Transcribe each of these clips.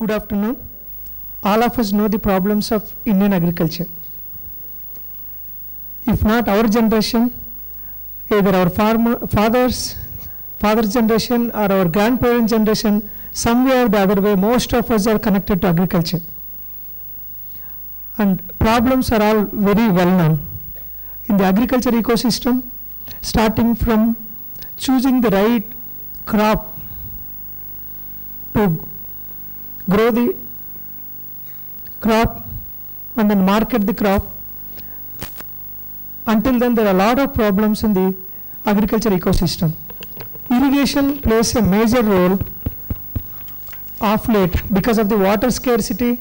Good afternoon. All of us know the problems of Indian agriculture. If not our generation, either our father's generation or our grandparents' generation, somewhere or the other way, most of us are connected to agriculture. And problems are all very well known. In the agriculture ecosystem, starting from choosing the right crop to grow the crop and then market the crop. Until then, there are a lot of problems in the agriculture ecosystem. Irrigation plays a major role of late because of the water scarcity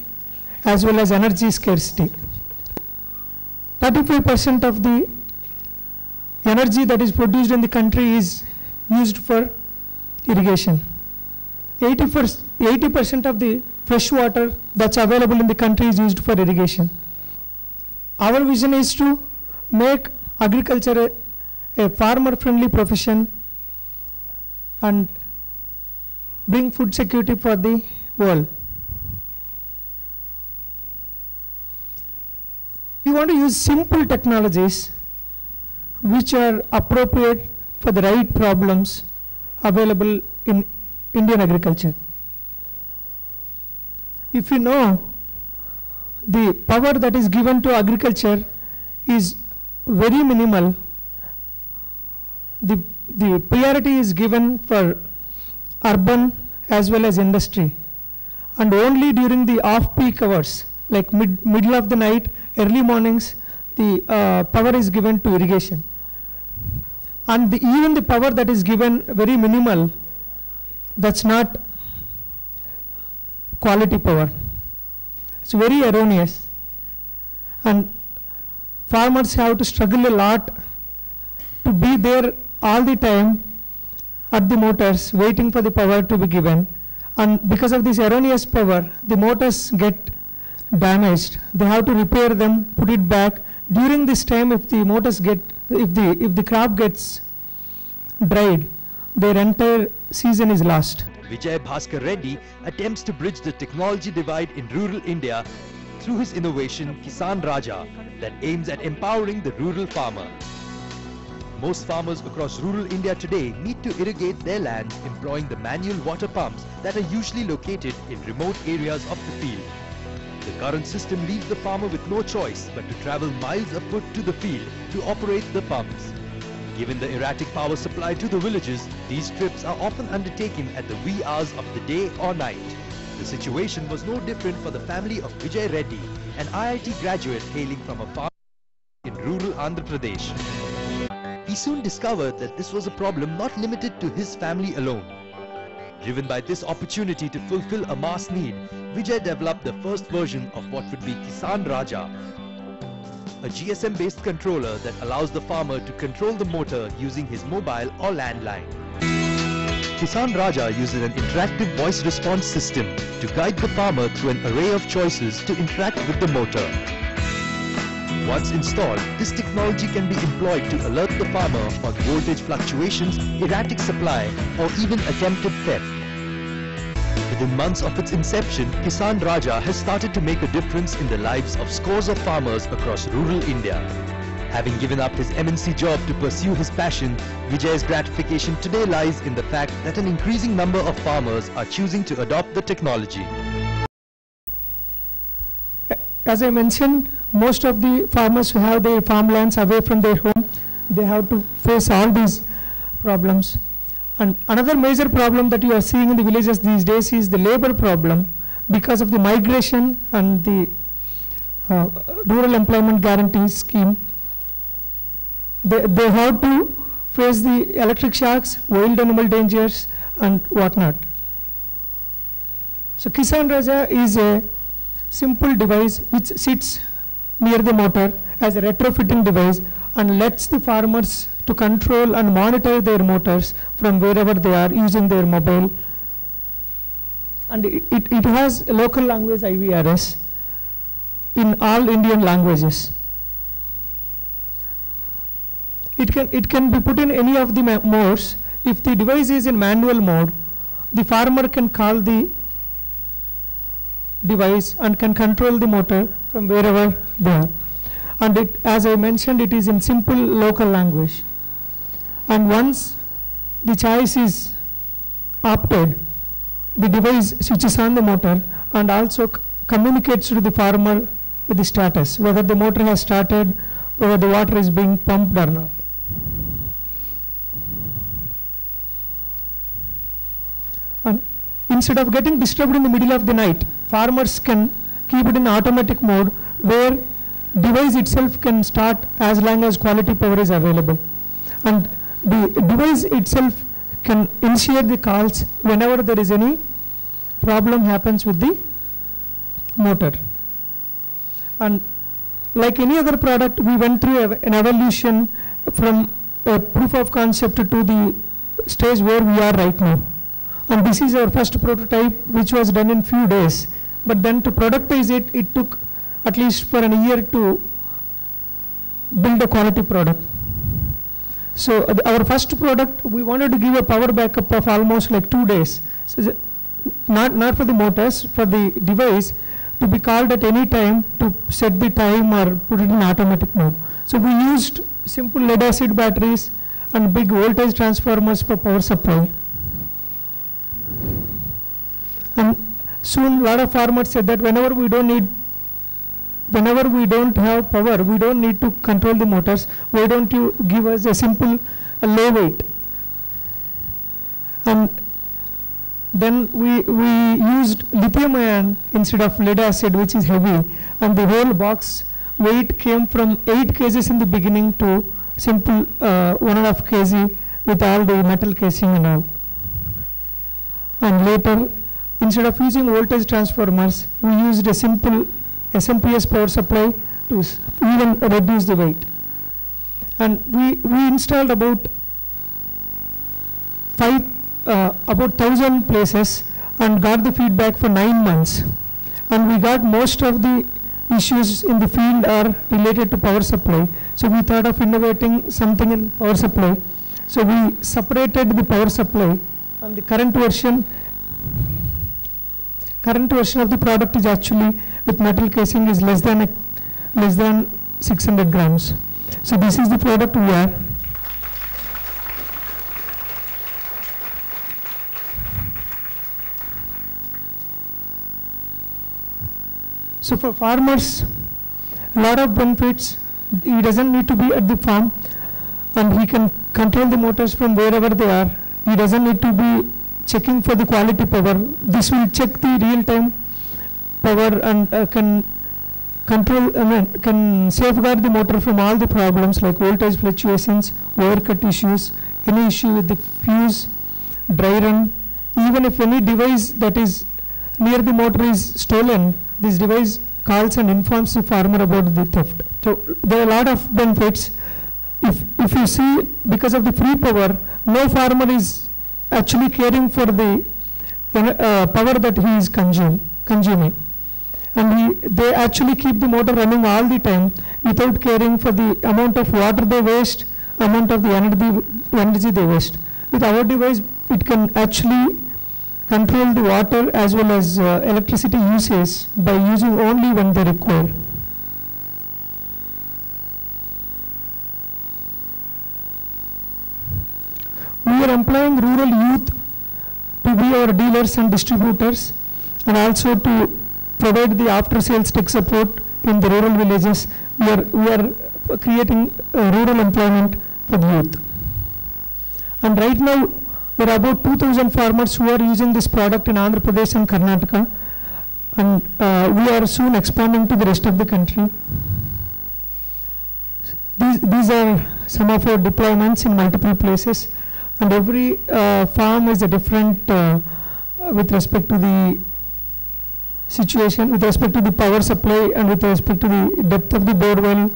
as well as energy scarcity. 35% of the energy that is produced in the country is used for irrigation. 80% of the fresh water that's available in the country is used for irrigation. Our vision is to make agriculture a farmer-friendly profession and bring food security for the world. We want to use simple technologies which are appropriate for the right problems available in Indian agriculture. If you know, the power that is given to agriculture is very minimal. The priority is given for urban as well as industry, and only during the off-peak hours, like middle of the night, early mornings, the power is given to irrigation. And even the power that is given very minimal, that's not quality power. It's very erroneous. And farmers have to struggle a lot to be there all the time at the motors waiting for the power to be given. And because of this erroneous power, the motors get damaged. They have to repair them, put it back. During this time, if the motors get, if the crop gets dried, their entire season is lost. Vijay Bhaskar Reddy attempts to bridge the technology divide in rural India through his innovation Kisan Raja that aims at empowering the rural farmer. Most farmers across rural India today need to irrigate their land employing the manual water pumps that are usually located in remote areas of the field. The current system leaves the farmer with no choice but to travel miles afoot to the field to operate the pumps. Given the erratic power supply to the villages, these trips are often undertaken at the wee hours of the day or night. The situation was no different for the family of Vijay Reddy, an IIT graduate hailing from a farm in rural Andhra Pradesh. He soon discovered that this was a problem not limited to his family alone. Driven by this opportunity to fulfill a mass need, Vijay developed the first version of what would be Kisan Raja, a GSM-based controller that allows the farmer to control the motor using his mobile or landline. Kisan Raja uses an interactive voice response system to guide the farmer through an array of choices to interact with the motor. Once installed, this technology can be employed to alert the farmer of voltage fluctuations, erratic supply, or even attempted theft. Within months of its inception, Kisan Raja has started to make a difference in the lives of scores of farmers across rural India. Having given up his MNC job to pursue his passion, Vijay's gratification today lies in the fact that an increasing number of farmers are choosing to adopt the technology. As I mentioned, most of the farmers who have their farmlands away from their home, they have to face all these problems. And another major problem that you are seeing in the villages these days is the labor problem because of the migration and the Rural Employment Guarantee Scheme. They have to face the electric shocks, wild animal dangers and whatnot. So Kisan Raja is a simple device which sits near the motor as a retrofitting device and lets the farmers to control and monitor their motors from wherever they are using their mobile. And it has local language IVRS in all Indian languages. It can be put in any of the modes. If the device is in manual mode, the farmer can call the device and can control the motor from wherever they are. And it, as I mentioned, it is in simple local language. And once the choice is opted, the device switches on the motor and also communicates to the farmer with the status, whether the motor has started, whether the water is being pumped or not. And instead of getting disturbed in the middle of the night, farmers can keep it in automatic mode where device itself can start as long as quality power is available. And the device itself can initiate the calls whenever there is any problem happens with the motor. And like any other product, we went through an evolution from a proof of concept to the stage where we are right now. And this is our first prototype, which was done in few days. But then to productize it, it took at least for a year to build a quality product. So our first product, we wanted to give a power backup of almost like 2 days. So not for the motors, for the device to be called at any time to set the time or put it in automatic mode. So we used simple lead acid batteries and big voltage transformers for power supply. And soon a lot of farmers said that whenever we don't have power, we don't need to control the motors, why don't you give us a simple low weight? And then we used lithium ion instead of lead acid, which is heavy, and the whole box weight came from 8 kgs in the beginning to simple 1.5 kg with all the metal casing and all. And later, instead of using voltage transformers, we used a simple SMPS power supply to even reduce the weight. And we installed about 1,000 places and got the feedback for 9 months. And we got most of the issues in the field are related to power supply. So we thought of innovating something in power supply. So we separated the power supply, and the current version of the product is actually with metal casing is less than 600 grams. So this is the product we are. So for farmers, a lot of benefits. He doesn't need to be at the farm, and he can control the motors from wherever they are. He doesn't need to be checking for the quality power. This will check the real-time power and can control, can safeguard the motor from all the problems like voltage fluctuations, wire cut issues, any issue with the fuse, dry run. Even if any device that is near the motor is stolen, this device calls and informs the farmer about the theft. So there are a lot of benefits. If you see, because of the free power, no farmer is actually caring for the power that he is consuming. And they actually keep the motor running all the time without caring for the amount of water they waste, amount of the energy they waste. With our device, it can actually control the water as well as electricity usage by using only when they require. We are employing rural youth to be our dealers and distributors, and also to provide the after-sales tech support in the rural villages. We are creating rural employment for the youth. And right now, there are about 2,000 farmers who are using this product in Andhra Pradesh and Karnataka, and we are soon expanding to the rest of the country. These are some of our deployments in multiple places, and every farm is a different with respect to the situation, with respect to the power supply, and with respect to the depth of the borewell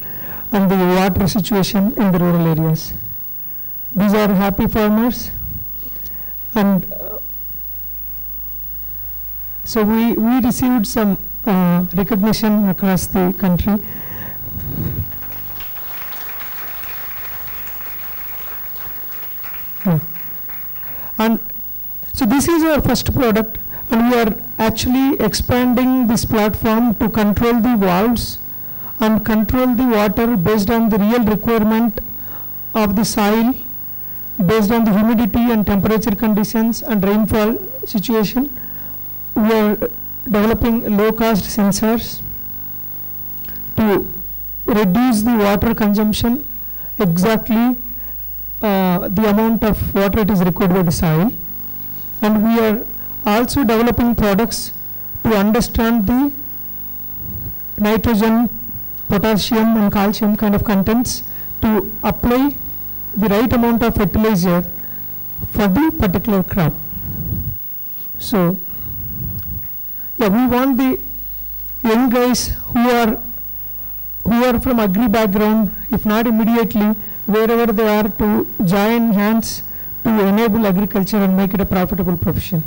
and the water situation in the rural areas. These are happy farmers, and so we received some recognition across the country. And so this is our first product, and we are actually expanding this platform to control the valves and control the water based on the real requirement of the soil, based on the humidity and temperature conditions and rainfall situation. We are developing low-cost sensors to reduce the water consumption exactly the amount of water it is required by the soil. And we are also developing products to understand the nitrogen, potassium and calcium kind of contents to apply the right amount of fertilizer for the particular crop. So yeah, we want the young guys who are from agri background, if not immediately, wherever they are, to join hands to enable agriculture and make it a profitable profession.